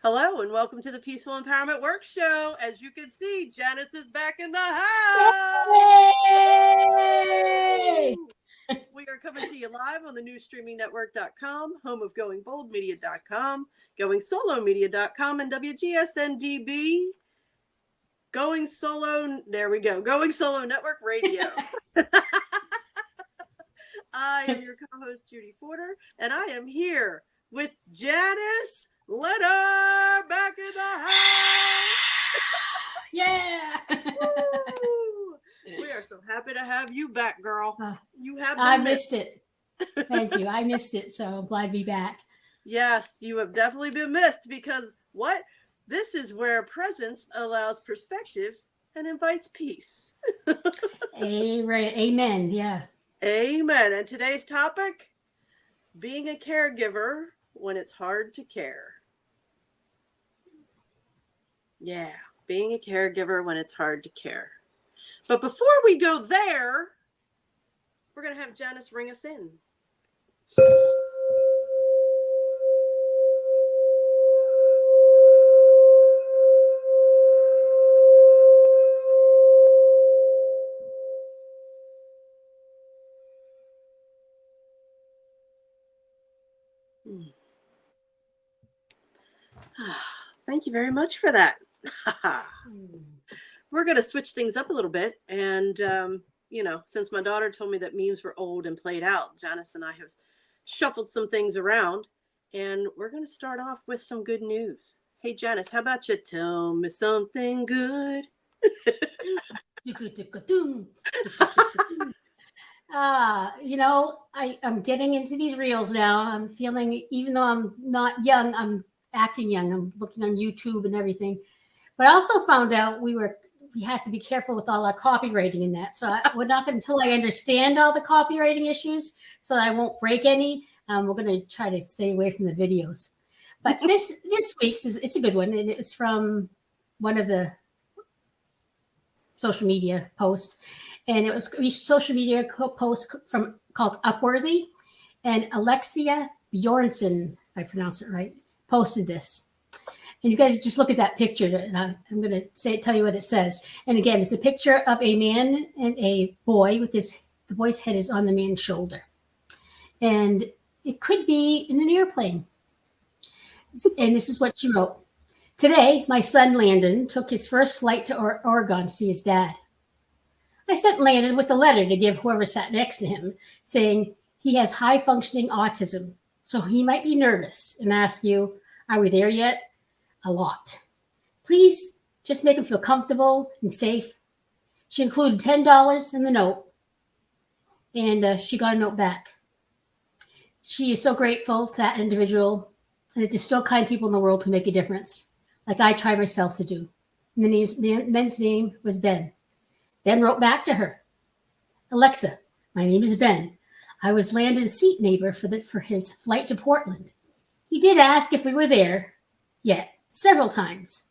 Hello and welcome to the Peaceful Empowerment Work Show. As you can see, Janice is back in the house. Yay! We are coming to you live on the newsstreamingnetwork.com, home of goingboldmedia.com, goingsolomedia.com, and WGSN-DB. Going Solo, there we go, Going Solo Network Radio. I am your co-host, Judy Porter, and I am here with Janice Leonard back in the house. Yeah. Woo! We are so happy to have you back, girl. You have been I missed it. Thank you. I missed it, so I'm glad to be back. Yes, you have definitely been missed because what? This is where presence allows perspective and invites peace. Amen. Yeah. Amen. And today's topic, being a caregiver when it's hard to care. Yeah, being a caregiver when it's hard to care. But before we go there, we're going to have Janice ring us in. Thank you very much for that. We're going to switch things up a little bit. And, since my daughter told me that memes were old and played out, Janice and I have shuffled some things around. And we're going to start off with some good news. Hey, Janice, how about you tell me something good? I'm getting into these reels now. I'm feeling, even though I'm not young, I'm acting young. I'm looking on YouTube and everything. But I also found out we have to be careful with all our copywriting and that. So we're not until I understand all the copywriting issues, so that I won't break any. We're going to try to stay away from the videos. But this week's it's a good one, and it was from one of the social media posts, and it was a social media post called Upworthy, and Alexia Bjornsson, if I pronounce it right, posted this. And you got to just look at that picture, and I'm going to tell you what it says. And again, it's a picture of a man and a boy with the boy's head is on the man's shoulder, and it could be in an airplane. And this is what she wrote. Today, my son Landon took his first flight to Oregon to see his dad. I sent Landon with a letter to give whoever sat next to him, saying he has high-functioning autism, so he might be nervous, and ask you, are we there yet? A lot. Please just make him feel comfortable and safe. She included $10 in the note, and she got a note back. She is so grateful to that individual, and that there's still kind people in the world who make a difference, like I try myself to do. And the man's name was Ben. Ben wrote back to her, Alexa, my name is Ben. I was Landon's seat neighbor for his flight to Portland. He did ask if we were there yet, several times.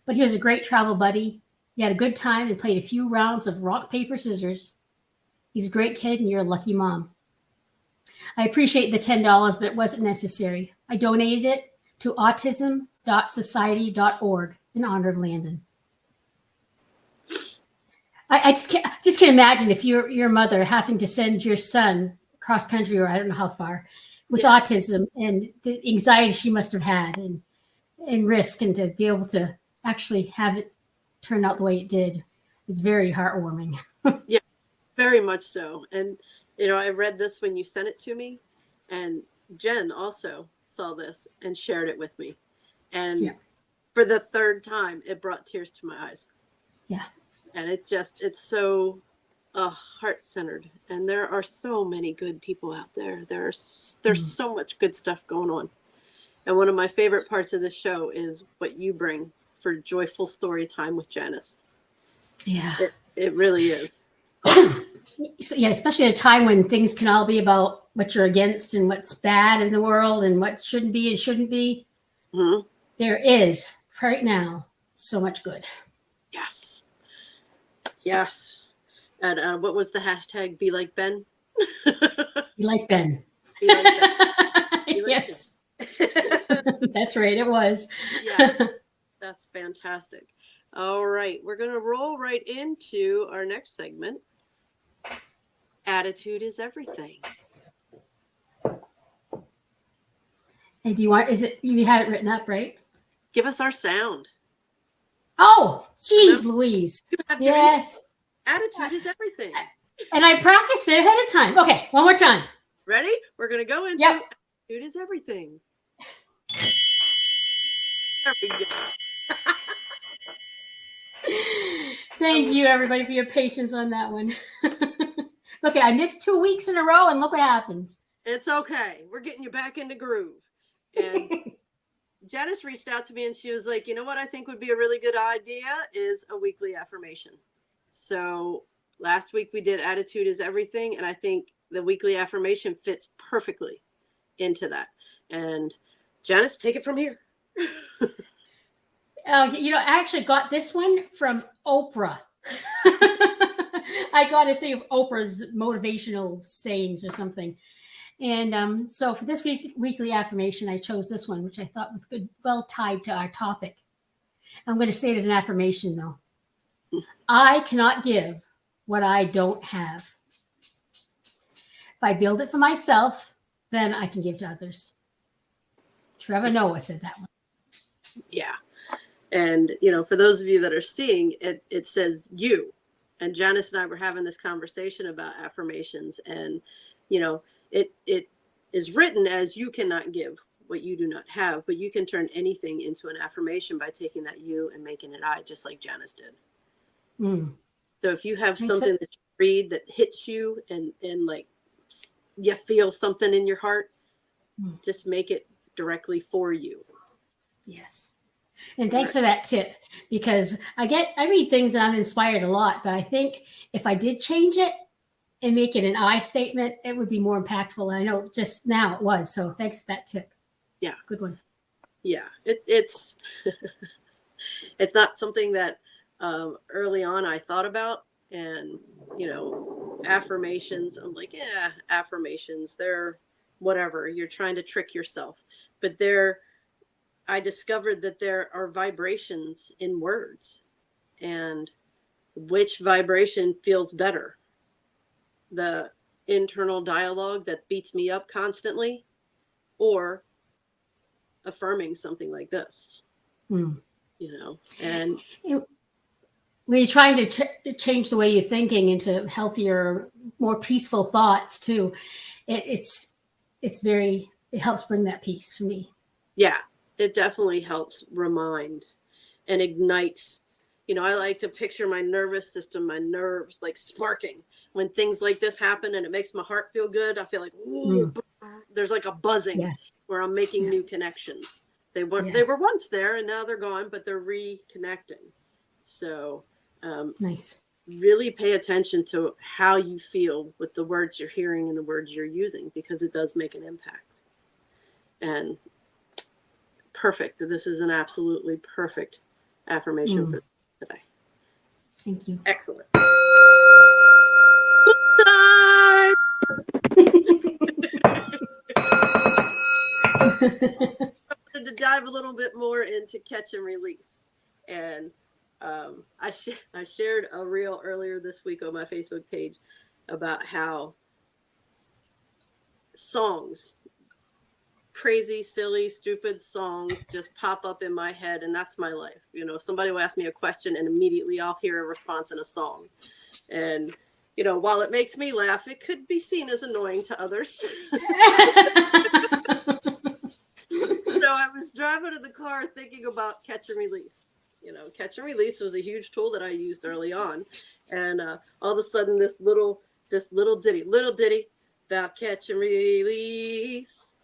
But he was a great travel buddy. He had a good time and played a few rounds of rock, paper, scissors. He's a great kid, and you're a lucky mom. I appreciate the $10, but it wasn't necessary. I donated it to autism.society.org in honor of Landon. I just can't imagine if you're a mother having to send your son cross country, or I don't know how far, with autism and the anxiety she must have had and risk, and to be able to actually have it turn out the way it did. It's very heartwarming. Yeah, very much so. And, I read this when you sent it to me, and Jen also saw this and shared it with me. And for the third time, it brought tears to my eyes. Yeah. And it's so heart-centered. And there are so many good people out there. There's so much good stuff going on. And one of my favorite parts of this show is what you bring for joyful story time with Janice. Yeah. It really is. So, especially at a time when things can all be about what you're against and what's bad in the world and what shouldn't be and shouldn't be. Mm-hmm. There is, right now, so much good. Yes. Yes. And what was the hashtag? Be like Ben? Be like Ben. Be like Ben. Be like Yes. That's right. It was. Yes, that's fantastic. All right, we're going to roll right into our next segment. Attitude is everything. And do you want, you have it written up, right? Give us our sound. Oh, geez, Louise. Yes. Attitude is everything. And I practiced it ahead of time. Okay, one more time. Ready? We're going to go into attitude is everything. There we go. Thank you, everybody, for your patience on that one. Look, I missed 2 weeks in a row, and look what happens. It's okay. We're getting you back into groove. And Janice reached out to me, and she was like, you know what I think would be a really good idea is a weekly affirmation. So last week we did attitude is everything, and I think the weekly affirmation fits perfectly into that. And Janice, take it from here. I actually got this one from Oprah. I got a thing of Oprah's motivational sayings or something. And so for this weekly affirmation, I chose this one, which I thought was good, well tied to our topic. I'm going to say it as an affirmation, though. I cannot give what I don't have. If I build it for myself, then I can give to others. Trevor Noah said that one. Yeah. And, for those of you that are seeing it, it says you. And Janice and I were having this conversation about affirmations. And, it is written as you cannot give what you do not have, but you can turn anything into an affirmation by taking that you and making it I, just like Janice did. So if you have something that you read that hits you and like you feel something in your heart, just make it directly for you. Yes. And thanks for that tip, because I read things and I'm inspired a lot, but I think if I did change it and make it an I statement, it would be more impactful. I know just now it was. So thanks for that tip. Yeah. Good one. Yeah. It's it's not something that early on I thought about, and, affirmations, I'm like, yeah, affirmations, they're whatever. You're trying to trick yourself, but I discovered that there are vibrations in words, and which vibration feels better. The internal dialogue that beats me up constantly, or affirming something like this, and when you're trying to change the way you're thinking into healthier, more peaceful thoughts too, it helps bring that peace for me. Yeah, it definitely helps remind and ignites. I like to picture my nervous system, my nerves like sparking when things like this happen, and it makes my heart feel good. I feel like, ooh, there's like a buzzing where I'm making new connections. They were once there and now they're gone, but they're reconnecting. So nice. Really pay attention to how you feel with the words you're hearing and the words you're using, because it does make an impact. And perfect. This is an absolutely perfect affirmation for today. Thank you. Excellent. I wanted to dive a little bit more into catch and release. And I shared a reel earlier this week on my Facebook page about how songs, crazy, silly, stupid songs just pop up in my head, and that's my life. Somebody will ask me a question and immediately I'll hear a response in a song. And while it makes me laugh, it could be seen as annoying to others. I was driving in the car thinking about catch and release. Catch and release was a huge tool that I used early on. And all of a sudden this little ditty about catch and release,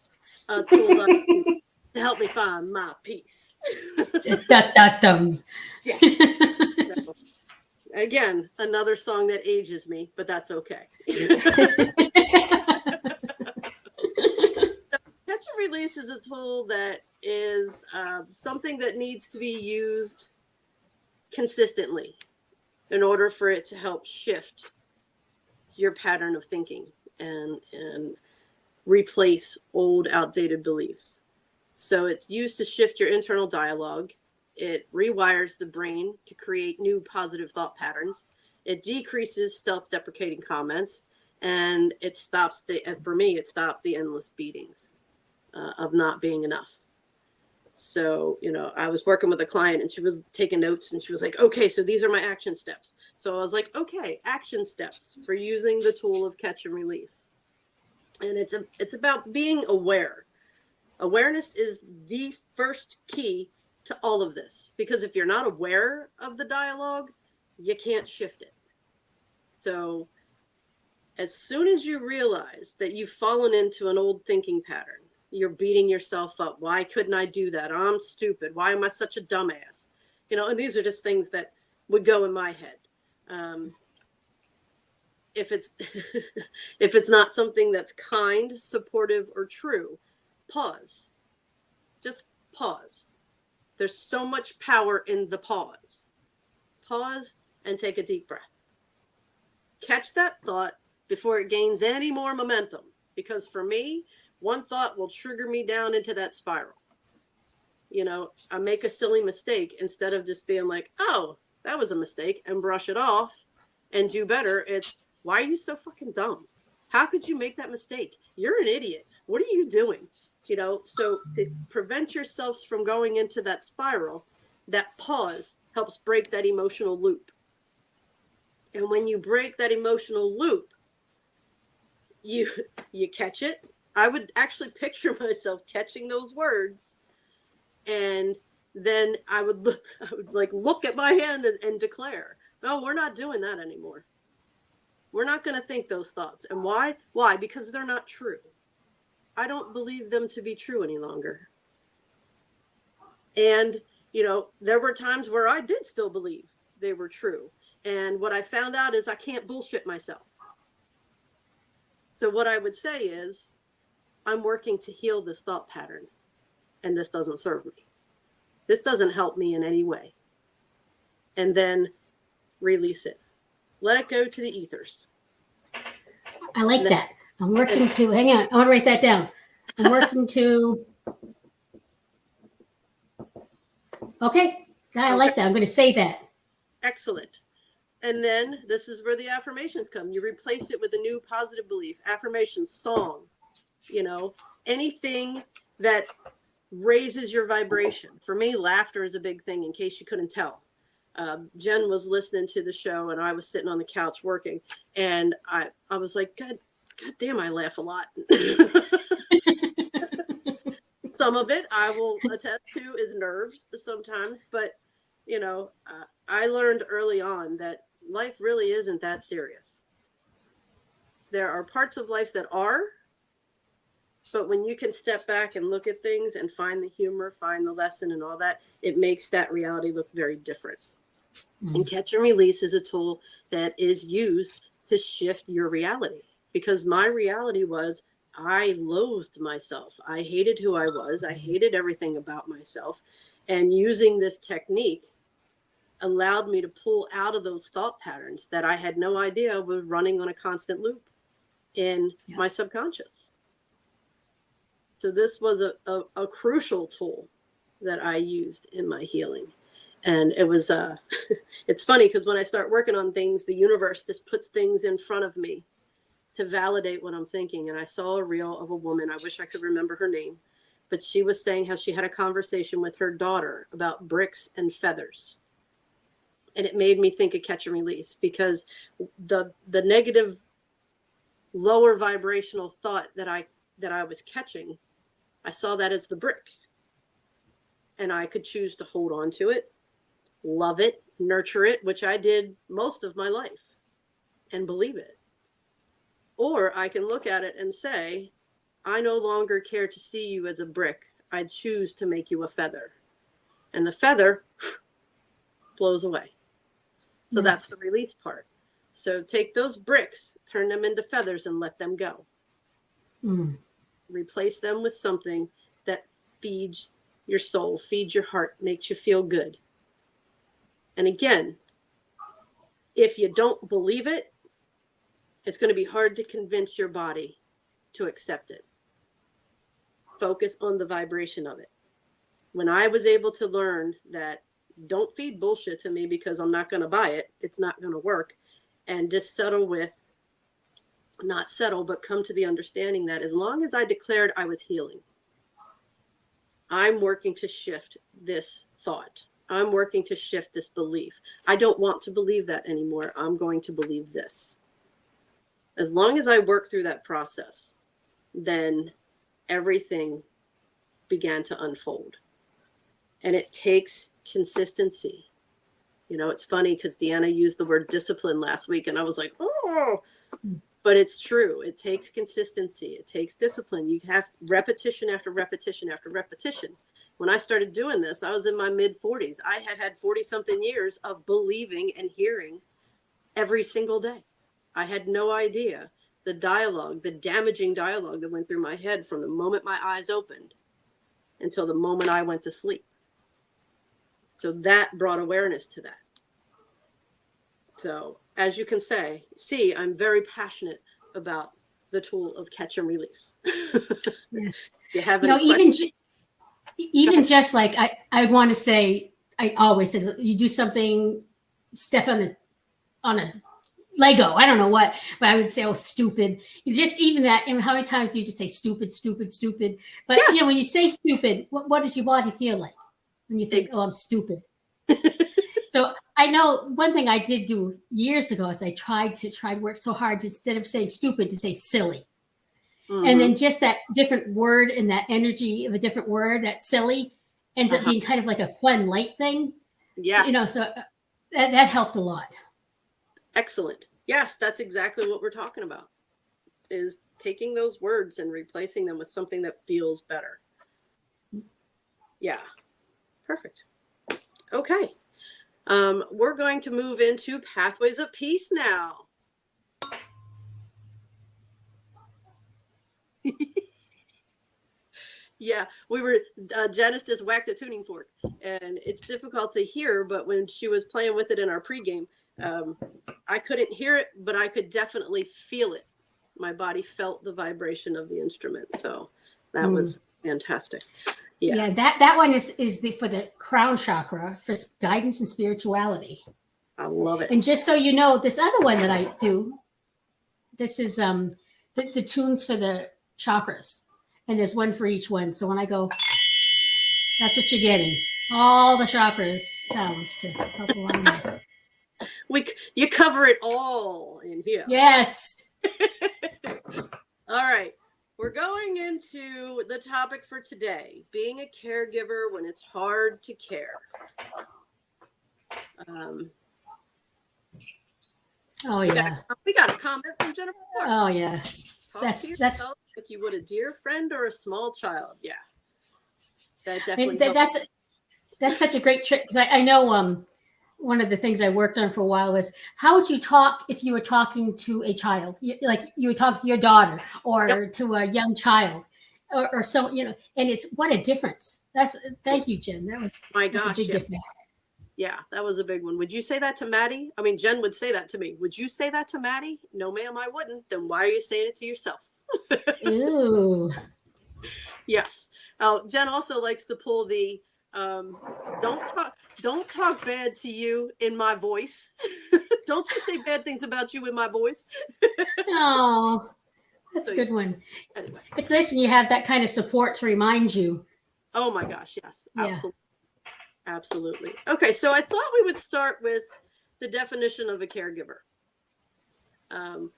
a tool to help me find my peace. Yeah. So, again, another song that ages me, but that's okay. Catch and release is a tool that is something that needs to be used consistently in order for it to help shift your pattern of thinking and replace old, outdated beliefs. So it's used to shift your internal dialogue. It rewires the brain to create new positive thought patterns. It decreases self-deprecating comments, and it stops for me, it stopped the endless beatings of not being enough. So, I was working with a client and she was taking notes and she was like, okay, so these are my action steps. So I was like, okay, action steps for using the tool of catch and release. And it's about being aware. Awareness is the first key to all of this, because if you're not aware of the dialogue, you can't shift it. So as soon as you realize that you've fallen into an old thinking pattern, you're beating yourself up. Why couldn't I do that? I'm stupid. Why am I such a dumbass? And these are just things that would go in my head. If it's if it's not something that's kind, supportive, or true, pause. Just pause. There's so much power in the pause. Pause and take a deep breath. Catch that thought before it gains any more momentum, because for me, one thought will trigger me down into that spiral. I make a silly mistake, instead of just being like, oh, that was a mistake, and brush it off and do better. It's, why are you so fucking dumb? How could you make that mistake? You're an idiot. What are you doing? So to prevent yourselves from going into that spiral, that pause helps break that emotional loop. And when you break that emotional loop, you catch it. I would actually picture myself catching those words, and then I would look at my hand and declare, no, we're not doing that anymore. We're not going to think those thoughts. And why? Why? Because they're not true. I don't believe them to be true any longer. And, there were times where I did still believe they were true. And what I found out is I can't bullshit myself. So what I would say is, I'm working to heal this thought pattern, and this doesn't serve me. This doesn't help me in any way. And then release it. Let it go to the ethers. I like that. I'm working to, hang on, I want to write that down. I'm working to, okay, I like that. I'm going to say that. Excellent. And then this is where the affirmations come. You replace it with a new positive belief, affirmation, song, anything that raises your vibration. For me, laughter is a big thing, in case you couldn't tell. Jen was listening to the show and I was sitting on the couch working, and I was like, God damn, I laugh a lot. Some of it I will attest to is nerves sometimes, but I learned early on that life really isn't that serious. There are parts of life that are, but when you can step back and look at things and find the humor, find the lesson and all that, it makes that reality look very different. Mm-hmm. And catch and release is a tool that is used to shift your reality, because my reality was, I loathed myself. I hated who I was. I hated everything about myself. And using this technique allowed me to pull out of those thought patterns that I had no idea was running on a constant loop in my subconscious. So this was a crucial tool that I used in my healing. And it was, it's funny because when I start working on things, the universe just puts things in front of me to validate what I'm thinking. And I saw a reel of a woman, I wish I could remember her name, but she was saying how she had a conversation with her daughter about bricks and feathers. And it made me think of catch and release, because the negative, lower vibrational thought that I was catching, I saw that as the brick. And I could choose to hold on to it, love it, nurture it, which I did most of my life, and believe it. Or I can look at it and say, I no longer care to see you as a brick. I choose to make you a feather. And the feather blows away. So that's the release part. So take those bricks, turn them into feathers, and let them go. Mm. Replace them with something that feeds your soul, feeds your heart, makes you feel good. And again, if you don't believe it, it's going to be hard to convince your body to accept it. focus on the vibration of it. When I was able to learn that don't feed bullshit to me because I'm not going to buy it, it's not going to work, and just settle with, not settle, but come to the understanding that as long as I declared I was healing, I'm working to shift this thought. I'm working to shift this belief. I don't want to believe that anymore. I'm going to believe this. As long as I work through that process, then everything began to unfold. And it takes consistency. You know, it's funny because Deanna used the word discipline last week, and I was like, oh, but it's true. It takes consistency. It takes discipline. You have repetition after repetition after repetition. When I started doing this, I was in my mid 40s. I had 40 something years of believing and hearing every single day. I had no idea the dialogue, the damaging dialogue that went through my head from the moment my eyes opened until the moment I went to sleep. So that brought awareness to that. So as you can see, I'm very passionate about the tool of catch and release. Yes. You have even just like I want to say, I always say, you do something, step on a Lego, I don't know what, but I would say, oh, stupid. You just, even that, and how many times do you just say stupid, stupid, stupid? But yes. you know, when you say stupid, what does your body feel like when you think, oh, I'm stupid? So I know one thing I did do years ago is I tried to work so hard to, instead of saying stupid, to say silly. Mm-hmm. And then just that different word and that energy of a different word, that silly, ends up being kind of like a fun, light thing. Yes. So, you know, so that helped a lot. Excellent. Yes, that's exactly what we're talking about, is taking those words and replacing them with something that feels better. Yeah. Perfect. Okay. We're going to move into Pathways of Peace now. Yeah, we were, Janice just whacked a tuning fork, and it's difficult to hear, but when she was playing with it in our pregame, I couldn't hear it, but I could definitely feel it. My body felt the vibration of the instrument. So that was fantastic. Yeah, that one is for the crown chakra, for guidance and spirituality. I love it. And just so you know, this other one that I do, this is the tunes for the chakras. And there's one for each one. So when I go, that's what you're getting. All the chakras sounds to help align it. You cover it all in here. Yes. All right. We're going into the topic for today, being a caregiver when it's hard to care. Oh, yeah. We got a comment from Jennifer. Oh, yeah. That's like you would a dear friend or a small child. Yeah. That definitely that's such a great trick, because I know one of the things I worked on for a while was, how would you talk if you were talking to a child? Like you would talk to your daughter or to a young child or so, you know, and it's, what a difference. Thank you, Jen. That was a big difference. Yeah, that was a big one. Would you say that to Maddie? I mean, Jen would say that to me. Would you say that to Maddie? No, ma'am, I wouldn't. Then why are you saying it to yourself? Ooh. Yes. Jen also likes to pull the don't talk bad to you in my voice. Don't you say bad things about you in my voice. Oh, that's a good one. Anyway. It's nice when you have that kind of support to remind you. Oh my gosh, yes. Absolutely. Absolutely. Okay, so I thought we would start with the definition of a caregiver.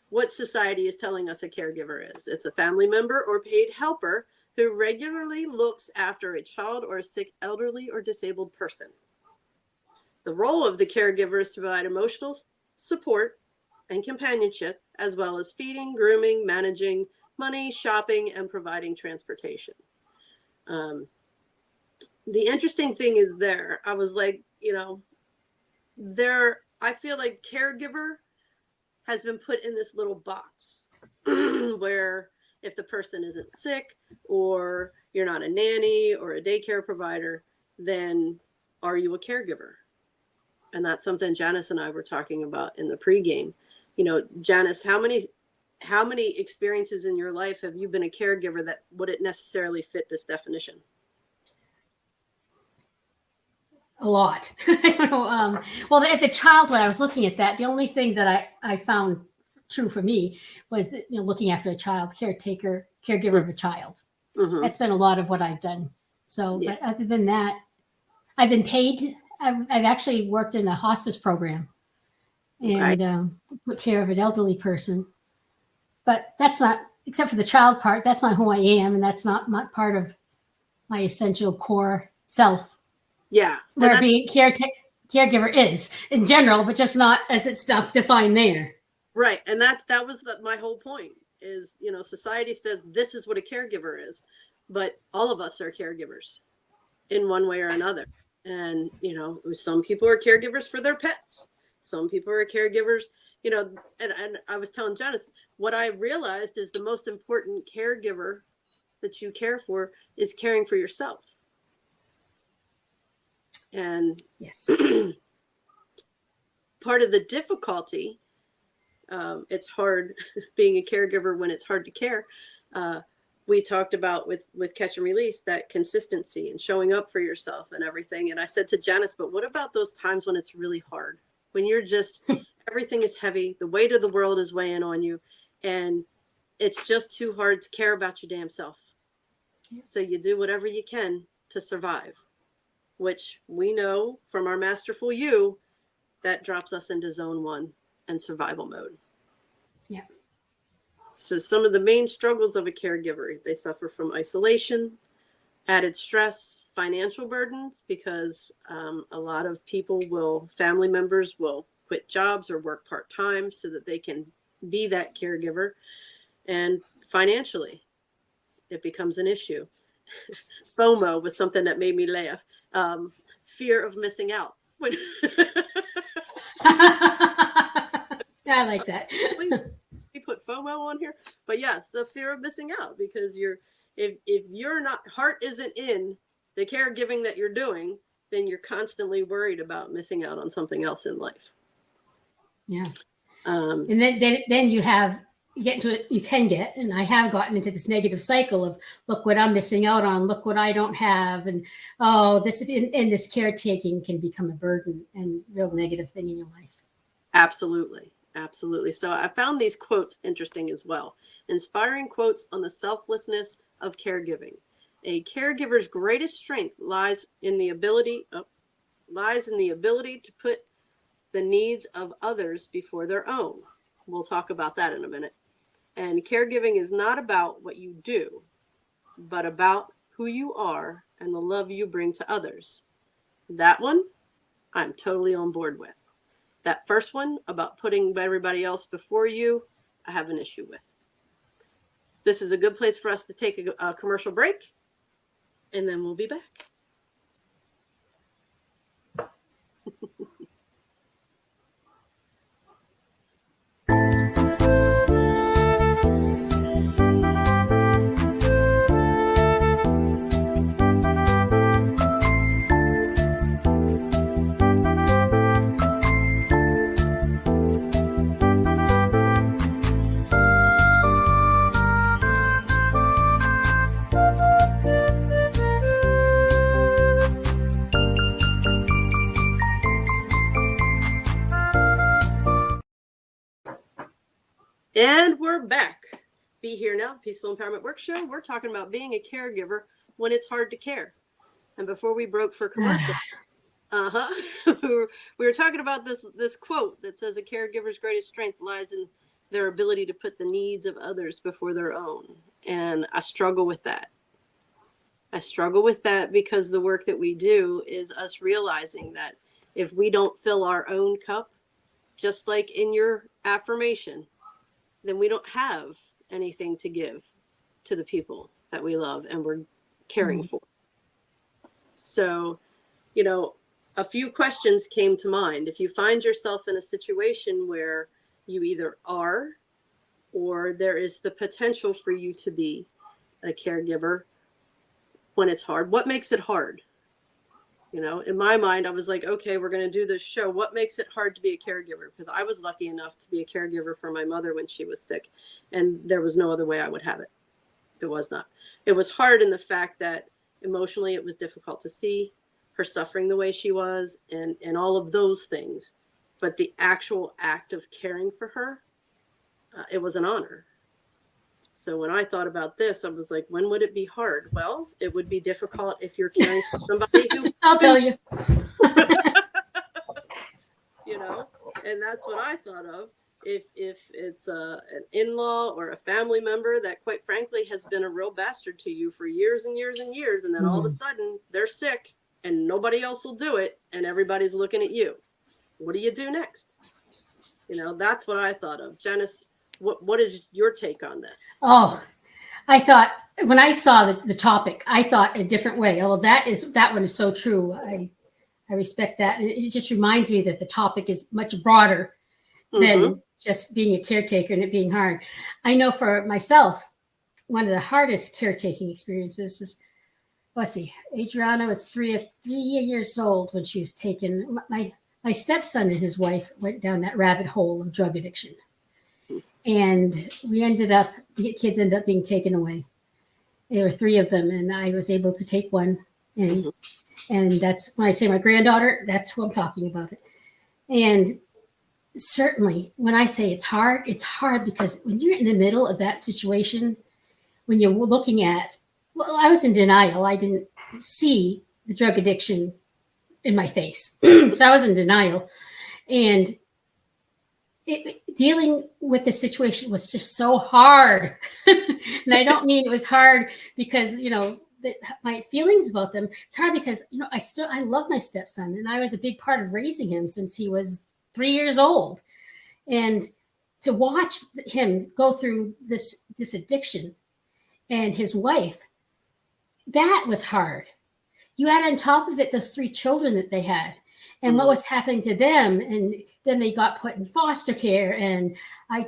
What society is telling us a caregiver is. It's a family member or paid helper who regularly looks after a child or a sick, elderly, or disabled person. The role of the caregiver is to provide emotional support and companionship, as well as feeding, grooming, managing money, shopping, and providing transportation. The interesting thing is I was like, you know, I feel like caregiver has been put in this little box where if the person isn't sick or you're not a nanny or a daycare provider, then are you a caregiver? And that's something Janice and I were talking about in the pregame. You know, Janice, how many how many experiences in your life have you been a caregiver that wouldn't necessarily fit this definition? A lot. I don't know. Well, at the child, when I was looking at that, the only thing that I found true for me was, looking after a child, caregiver of a child. Mm-hmm. That's been a lot of what I've done. So, Yeah. but other than that, I've been paid. I've actually worked in a hospice program and put care of an elderly person. But that's not, except for the child part, that's not who I am, and that's not part of my essential core self. Yeah. Where being caregiver is in general, but just not as it's stuff defined there. Right. And that was my whole point is, society says this is what a caregiver is, but all of us are caregivers in one way or another. And, some people are caregivers for their pets. Some people are caregivers, and I was telling Janice, what I realized is the most important caregiver that you care for is caring for yourself. And yes, part of the difficulty, it's hard being a caregiver when it's hard to care. We talked about with Catch and Release, that consistency and showing up for yourself and everything. And I said to Janice, but what about those times when it's really hard? When you're just, everything is heavy, the weight of the world is weighing on you, and it's just too hard to care about your damn self. So you do whatever you can to survive, which we know from our masterful you, that drops us into zone 1 and survival mode. Yeah. So some of the main struggles of a caregiver, they suffer from isolation, added stress, financial burdens, because a lot of family members will quit jobs or work part-time so that they can be that caregiver. And financially, it becomes an issue. FOMO was something that made me laugh. Fear of missing out. I like that. We put FOMO on here, but yes, the fear of missing out, because if your heart isn't in the caregiving that you're doing, then you're constantly worried about missing out on something else in life. Yeah. And then you get into it. You can get, and I have gotten into this negative cycle of, look what I'm missing out on, look what I don't have, and this caretaking can become a burden and real negative thing in your life. Absolutely. So I found these quotes interesting as well. Inspiring quotes on the selflessness of caregiving. A caregiver's greatest strength lies in the ability to put the needs of others before their own. We'll talk about that in a minute. And caregiving is not about what you do, but about who you are and the love you bring to others. That one, I'm totally on board with. That first one about putting everybody else before you, I have an issue with. This is a good place for us to take a commercial break, and then we'll be back. And we're back. Be Here Now, Peaceful Empowerment Work Show. We're talking about being a caregiver when it's hard to care. And before we broke for commercial, we were talking about this quote that says a caregiver's greatest strength lies in their ability to put the needs of others before their own. And I struggle with that. Because the work that we do is us realizing that if we don't fill our own cup, just like in your affirmation, then we don't have anything to give to the people that we love and we're caring for. So, a few questions came to mind. If you find yourself in a situation where you either are, or there is the potential for you to be a caregiver when it's hard, what makes it hard? You know, in my mind, I was like, okay, we're going to do this show. What makes it hard to be a caregiver? Because I was lucky enough to be a caregiver for my mother when she was sick, and there was no other way I would have it. It was not. It was hard in the fact that emotionally it was difficult to see her suffering the way she was, and all of those things. But the actual act of caring for her, it was an honor. So when I thought about this, I was like, when would it be hard? Well, it would be difficult if you're caring for somebody who, I'll tell you. you know, and that's what I thought of. If it's an in-law or a family member that, quite frankly, has been a real bastard to you for years and years and years, and then all of a sudden they're sick and nobody else will do it, and everybody's looking at you, what do you do next? You know, that's what I thought of. Janice, what is your take on this? Oh, I thought when I saw the topic, I thought a different way. Oh, that one is so true. I respect that. And it just reminds me that the topic is much broader than just being a caretaker and it being hard. I know for myself, one of the hardest caretaking experiences is, let's see, Adriana was three years old when she was taken. My stepson and his wife went down that rabbit hole of drug addiction. And the kids ended up being taken away. There were three of them, and I was able to take one. And that's when I say my granddaughter, that's who I'm talking about it. And certainly when I say it's hard because when you're in the middle of that situation, when you're looking at, well, I was in denial. I didn't see the drug addiction in my face. So I was in denial. And dealing with the situation was just so hard. And I don't mean it was hard because, you know, my feelings about them. It's hard because, you know, I love my stepson, and I was a big part of raising him since he was 3 years old. And to watch him go through this addiction and his wife, that was hard. You add on top of it those 3 children that they had and what was happening to them. And then they got put in foster care, and I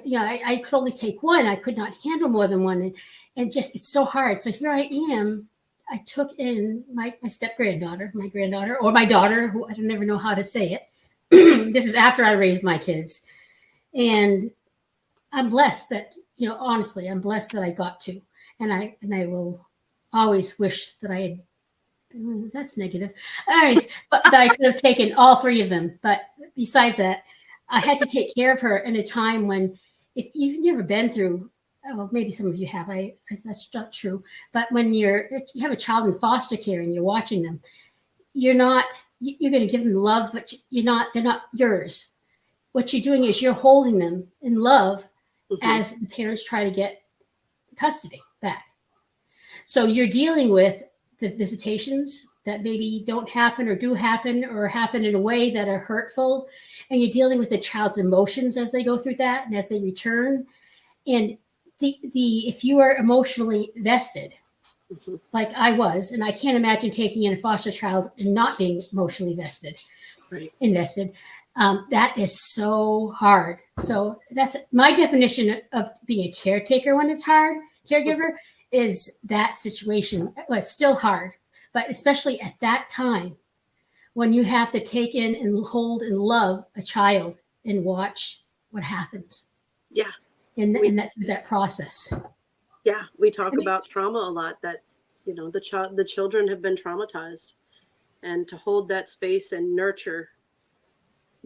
could only take one. I could not handle more than one. And just, it's so hard. So here I am. I took in my step granddaughter, my granddaughter, or my daughter, who I don't never know how to say it. This is after I raised my kids. And I'm blessed that, you know, honestly, I'm blessed that I got to. And I will always wish that I had, that's negative. Anyways, but that I could have taken all 3 of them. But besides that, I had to take care of her in a time when, if you've never been through, well, maybe some of you have, that's not true. But when you have a child in foster care and you're watching them, you're going to give them love, but they're not yours. What you're doing is you're holding them in love as the parents try to get custody back. So you're dealing with the visitations that maybe don't happen or do happen or happen in a way that are hurtful. And you're dealing with the child's emotions as they go through that and as they return. And if you are emotionally vested, like I was, and I can't imagine taking in a foster child and not being emotionally invested. That is so hard. So that's my definition of being a caretaker when it's hard. Caregiver is that situation. Well, it's still hard, but especially at that time when you have to take in and hold and love a child and watch what happens. Yeah. And that's that process. Yeah. We talk about trauma a lot, that, you know, the children have been traumatized, and to hold that space and nurture,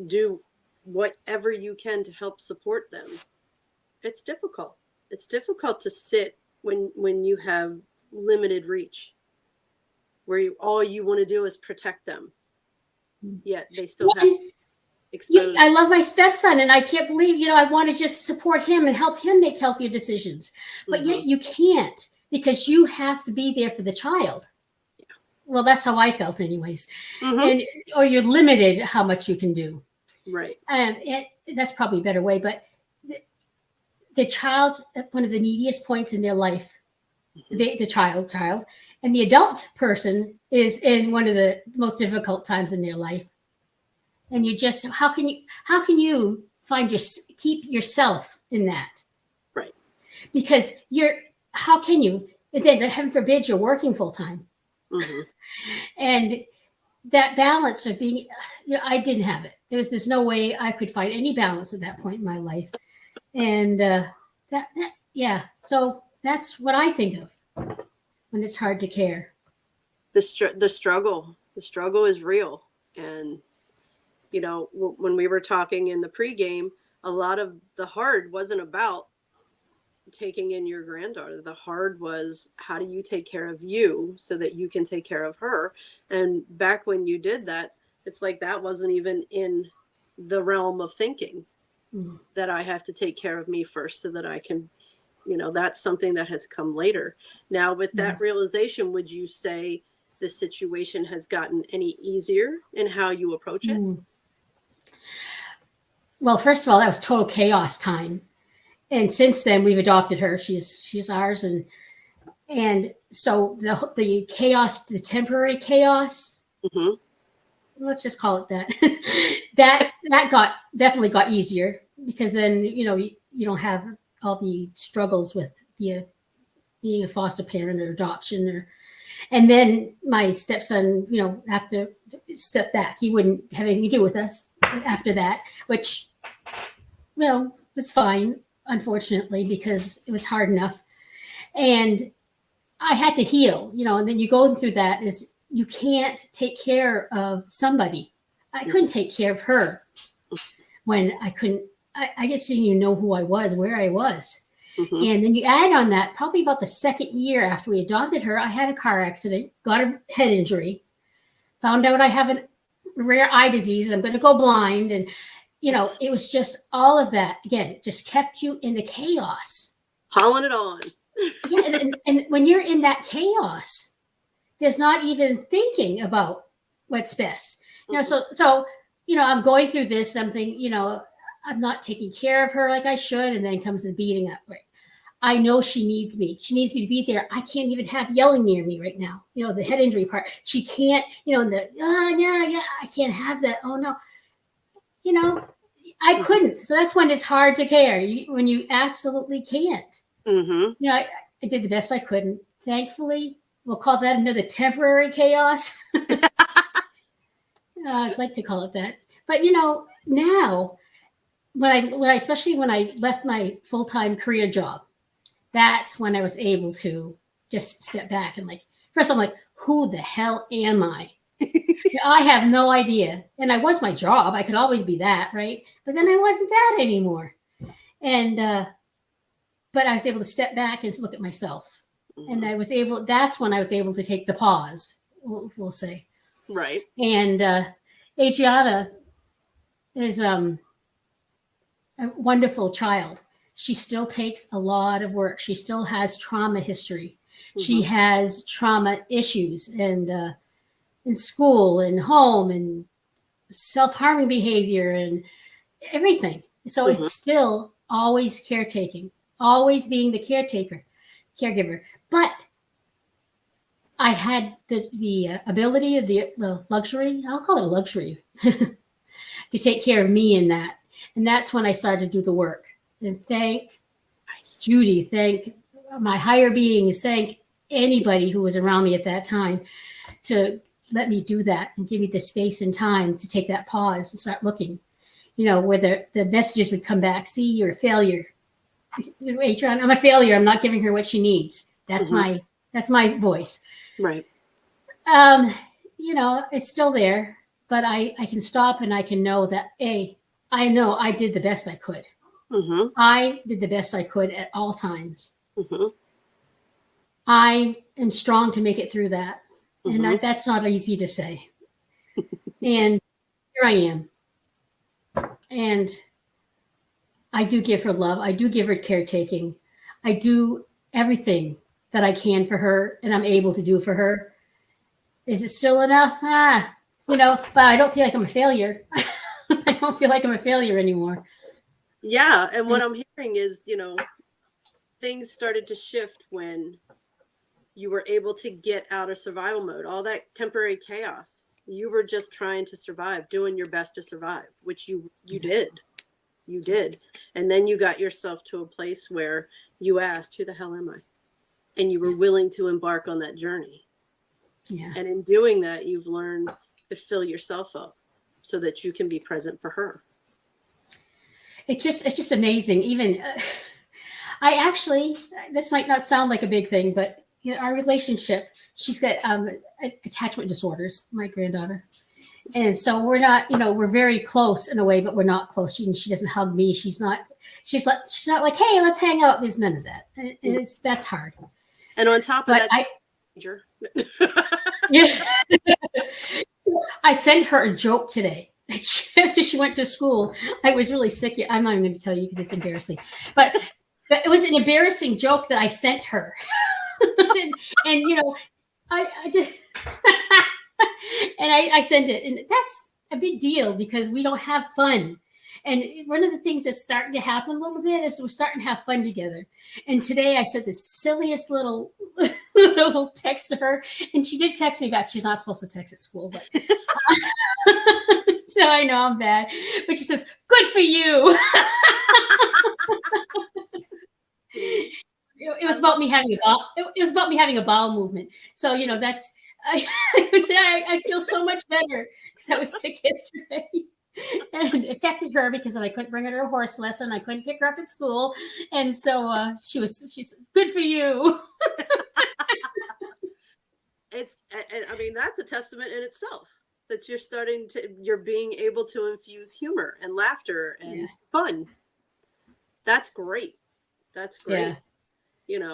do whatever you can to help support them. It's difficult. It's difficult to sit when you have limited reach, where all you want to do is protect them, yet they still have exposed. I love my stepson, and I can't believe, you know, I want to just support him and help him make healthier decisions, but yet you can't, because you have to be there for the child. Yeah. Well, that's how I felt anyways. Or you're limited how much you can do. Right. That's probably a better way, but the child's at one of the neediest points in their life, the child, and the adult person is in one of the most difficult times in their life. And you just, how can you keep yourself in that? Right. Because how can you, then heaven forbid you're working full time. And that balance of being, I didn't have it. There's no way I could find any balance at that point in my life. And yeah. So that's what I think of when it's hard to care. The struggle is real. And, when we were talking in the pregame, a lot of the hard wasn't about taking in your granddaughter. The hard was, how do you take care of you so that you can take care of her? And back when you did that, it's like that wasn't even in the realm of thinking that I have to take care of me first so that I can, that's something that has come later. Now, with that realization, would you say the situation has gotten any easier in how you approach it? Well, first of all, that was total chaos time. And since then we've adopted her. She's ours. And so the chaos, the temporary chaos, let's just call it that, that definitely got easier, because then, you don't have all the struggles with being a foster parent or adoption, and then my stepson, have to step back. He wouldn't have anything to do with us after that, which, was fine, unfortunately, because it was hard enough. And I had to heal, and then you go through that is you can't take care of somebody. I couldn't take care of her when I couldn't, I just didn't even know who I was, where I was. And then you add on that, probably about the second year after we adopted her, I had a car accident, got a head injury, found out I have a rare eye disease. I'm going to go blind. And, it was just all of that. Again, it just kept you in the chaos. Hauling it on. Yeah. And when you're in that chaos, there's not even thinking about what's best. So, I'm going through this, something, I'm not taking care of her like I should. And then comes the beating up. Right. I know she needs me. She needs me to be there. I can't even have yelling near me right now. The head injury part. She can't, I can't have that. Oh no. I couldn't. So that's when it's hard to care, when you absolutely can't. I did the best I could. And thankfully, we'll call that another temporary chaos. I'd like to call it that. But, now, especially when I left my full-time career job, that's when I was able to just step back and first I'm like, who the hell am I? I have no idea. And I was my job. I could always be that, right? But then I wasn't that anymore. And, but I was able to step back and look at myself. And that's when I was able to take the pause, we'll say. Right. And Adriana is a wonderful child. She still takes a lot of work. She still has trauma history. She has trauma issues, and in school and home and self-harming behavior and everything. So it's still always caretaking, always being the caregiver. But I had the ability, the luxury, I'll call it a luxury, to take care of me in that. And that's when I started to do the work. And thank Judy, thank my higher beings, thank anybody who was around me at that time to let me do that and give me the space and time to take that pause and start looking, where the messages would come back. See, you're a failure. Adrian, I'm a failure. I'm not giving her what she needs. That's my voice. Right. It's still there, but I can stop and I can know that, I know I did the best I could. I did the best I could at all times. I am strong to make it through that. And that's not easy to say. And here I am. And I do give her love. I do give her caretaking. I do everything that I can for her and I'm able to do for her. Is it still enough? But I don't feel like I'm a failure. I don't feel like I'm a failure anymore. Yeah. And what I'm hearing is, things started to shift when you were able to get out of survival mode, all that temporary chaos. You were just trying to survive, doing your best to survive, which you did. You did. And then you got yourself to a place where you asked, who the hell am I? And you were willing to embark on that journey. Yeah. And in doing that, you've learned to fill yourself up so that you can be present for her. It's just amazing. Even I actually, this might not sound like a big thing, but our relationship, she's got attachment disorders, my granddaughter. And so we're not, we're very close in a way, but we're not close. She doesn't hug me. She's not like, hey, let's hang out. There's none of that. And that's hard. And on top of that, yeah. So I sent her a joke today. After she went to school, I was really sick. I'm not even going to tell you because it's embarrassing. But it was an embarrassing joke that I sent her. and I just and I sent it, and that's a big deal because we don't have fun. And one of the things that's starting to happen a little bit is we're starting to have fun together. And today I sent the silliest little text to her, and she did text me back. She's not supposed to text at school, but so I know I'm bad. But she says, "Good for you." It was about me having it was about me having a bowel movement. So that's I feel so much better because I was sick yesterday. And it affected her because I couldn't bring her to a horse lesson. I couldn't pick her up at school. And so she's good for you. I mean, that's a testament in itself that you're being able to infuse humor and laughter and fun. That's great. That's great. Yeah.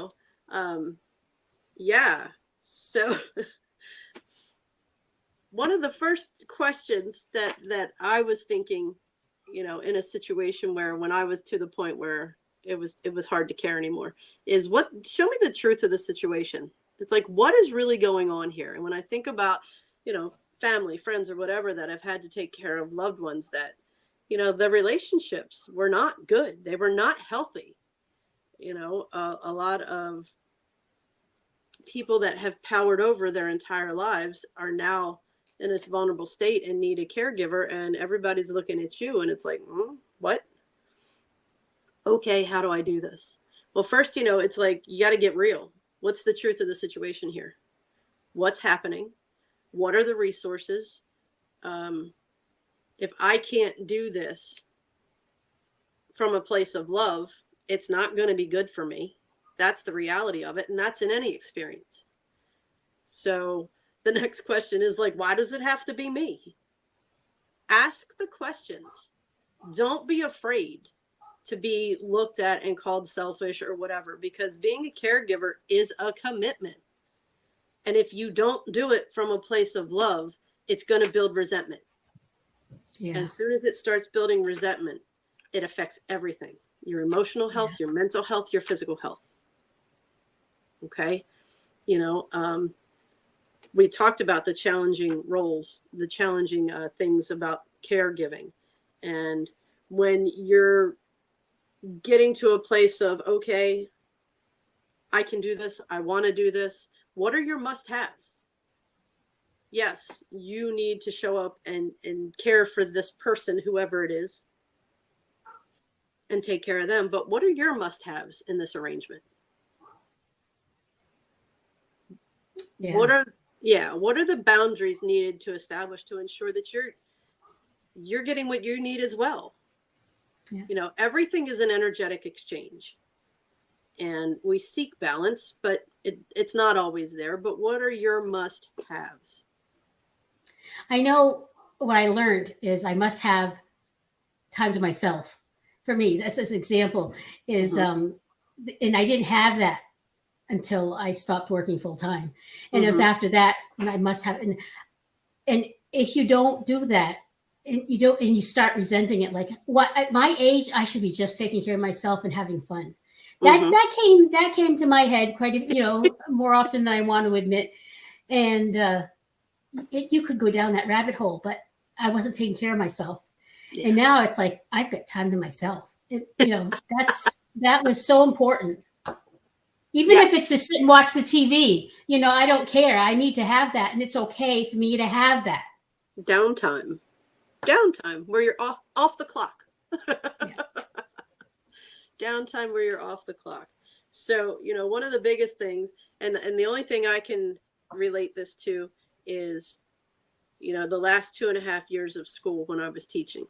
So one of the first questions that I was thinking, in a situation where when I was to the point where it was hard to care anymore is show me the truth of the situation. It's like, what is really going on here? And when I think about, family, friends or whatever that have had to take care of loved ones that, the relationships were not good. They were not healthy. A lot of people that have powered over their entire lives are now in this vulnerable state and need a caregiver, and everybody's looking at you and it's like, what? Okay, how do I do this? Well, first, it's like, you got to get real. What's the truth of the situation here? What's happening? What are the resources? If I can't do this from a place of love, it's not going to be good for me. That's the reality of it. And that's in any experience. So the next question is like, why does it have to be me? Ask the questions. Don't be afraid to be looked at and called selfish or whatever, because being a caregiver is a commitment. And if you don't do it from a place of love, it's going to build resentment. Yeah. And as soon as it starts building resentment, it affects everything. Your emotional health, your mental health, your physical health. Okay. We talked about the challenging roles, the challenging things about caregiving. And when you're getting to a place of, okay, I can do this, I want to do this, what are your must-haves? Yes, you need to show up and care for this person, whoever it is, and take care of them. But what are your must-haves in this arrangement? Yeah. What are the boundaries needed to establish to ensure that you're getting what you need as well? Yeah. Everything is an energetic exchange, and we seek balance, but it's not always there. But what are your must-haves? I know what I learned is I must have time to myself. For me, that's an example is, and I didn't have that until I stopped working full time. And it was after that when I must have, and if you don't do that, and you start resenting it, like, what, at my age, I should be just taking care of myself and having fun. That came to my head quite, more often than I want to admit. And you could go down that rabbit hole, but I wasn't taking care of myself. Yeah. And now it's like, I've got time to myself. That was so important. Even if it's to sit and watch the TV, I don't care. I need to have that. And it's okay for me to have that. Downtime where you're off the clock. Downtime where you're off the clock. So, one of the biggest things, and the only thing I can relate this to is the last 2.5 years of school when I was teaching.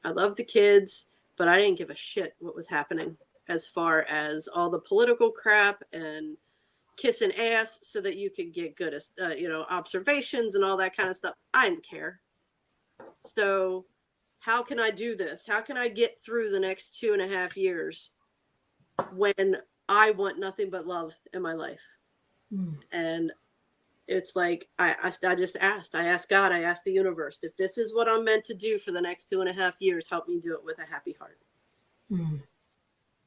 I loved the kids, but I didn't give a shit what was happening as far as all the political crap and kissing ass so that you could get good, observations and all that kind of stuff. I didn't care. So how can I do this? How can I get through the next 2.5 years when I want nothing but love in my life? And it's like, I just asked. I asked God, I asked the universe, if this is what I'm meant to do for the next 2.5 years, help me do it with a happy heart.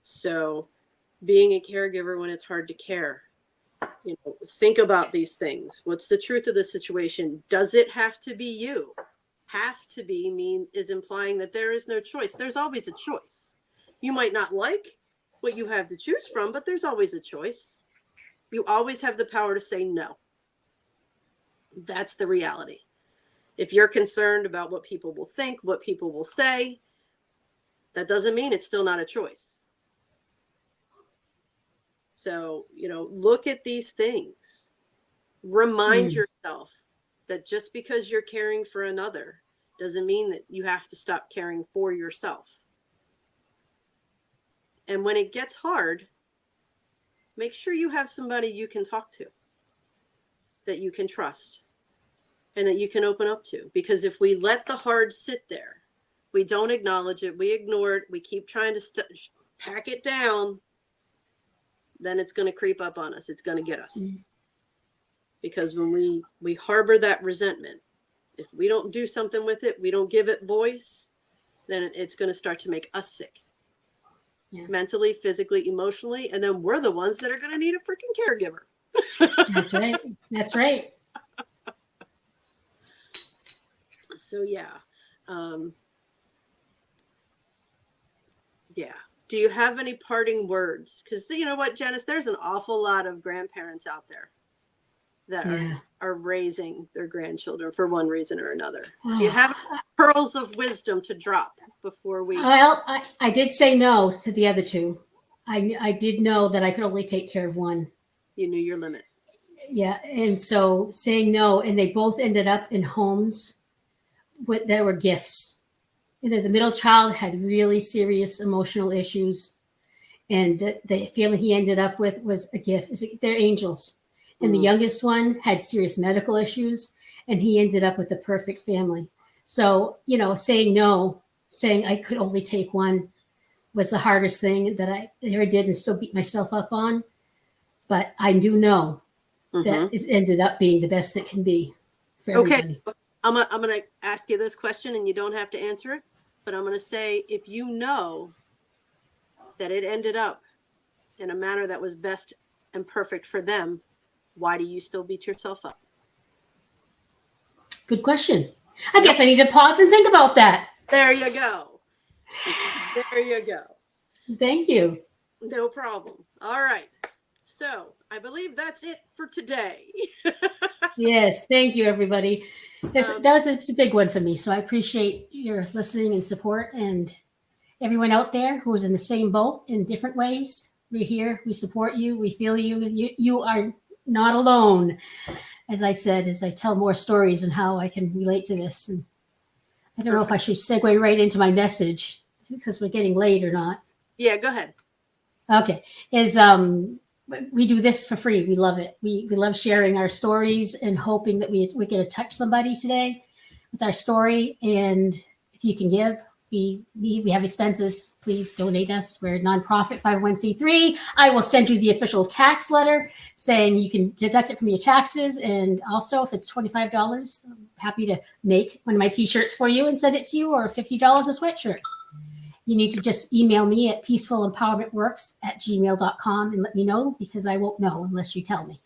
So being a caregiver when it's hard to care, think about these things. What's the truth of the situation? Does it have to be you? Have to be is implying that there is no choice. There's always a choice. You might not like what you have to choose from, but there's always a choice. You always have the power to say no. That's the reality. If you're concerned about what people will think, what people will say, that doesn't mean it's still not a choice. So, look at these things. Remind yourself that just because you're caring for another doesn't mean that you have to stop caring for yourself. And when it gets hard, make sure you have somebody you can talk to, that you can trust, and that you can open up to. Because if we let the hard sit there, we don't acknowledge it, we ignore it, we keep trying to pack it down, then it's going to creep up on us. It's going to get us. Because when we harbor that resentment, if we don't do something with it, we don't give it voice, then it's going to start to make us sick. Mentally, physically, emotionally. And then we're the ones that are going to need a freaking caregiver. That's right. That's right. So, yeah. Do you have any parting words? Because you know what, Janice, there's an awful lot of grandparents out there that are raising their grandchildren for one reason or another. Do you have pearls of wisdom to drop before we? Well, I did say no to the other two. I did know that I could only take care of one. You knew your limit. Yeah. And so saying no, and they both ended up in homes that were gifts. The middle child had really serious emotional issues. And the family he ended up with was a gift. They're angels. And the youngest one had serious medical issues. And he ended up with the perfect family. So, saying no, saying I could only take one was the hardest thing that I ever did and still beat myself up on. But I do know that it ended up being the best it can be for everybody. Okay. I'm going to ask you this question and you don't have to answer it. But I'm going to say, if you know that it ended up in a manner that was best and perfect for them, why do you still beat yourself up? Good question. I guess I need to pause and think about that. There you go. There you go. Thank you. No problem. All right. So I believe that's it for today. Yes. Thank you, everybody. That was a big one for me. So I appreciate your listening and support, and everyone out there who is in the same boat in different ways. We're here. We support you. We feel you. You are not alone. As I said, as I tell more stories and how I can relate to this. And I don't know if I should segue right into my message because we're getting late or not. Yeah, go ahead. Okay. We do this for free. We love it. We love sharing our stories and hoping that we get to touch somebody today with our story. And if you can give, we have expenses. Please donate us. We're a nonprofit 501c3. I will send you the official tax letter saying you can deduct it from your taxes. And also, if it's $25, I'm happy to make one of my t-shirts for you and send it to you, or $50 a sweatshirt. You need to just email me at peacefulempowermentworks@gmail.com and let me know, because I won't know unless you tell me.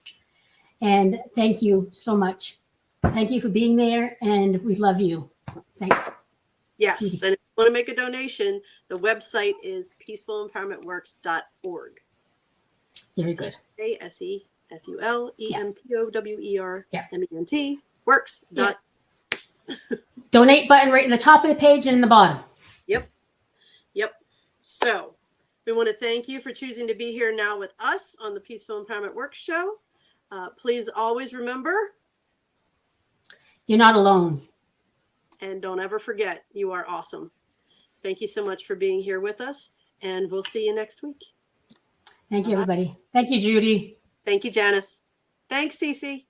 And thank you so much. Thank you for being there, and we love you. Thanks. Yes. Judy. And if you want to make a donation, the website is peacefulempowermentworks.org. Very good. ASEFULEMPOWERMENT works. Yeah. Donate button right in the top of the page and in the bottom. Yep. So we want to thank you for choosing to be here now with us on the Peaceful Empowerment Works show. Please always remember, You're not alone. And don't ever forget, you are awesome. Thank you so much for being here with us, and we'll see you next week. Thank you, Bye-bye. everybody. Thank you, Judy. Thank you, Janice. Thanks, Cece.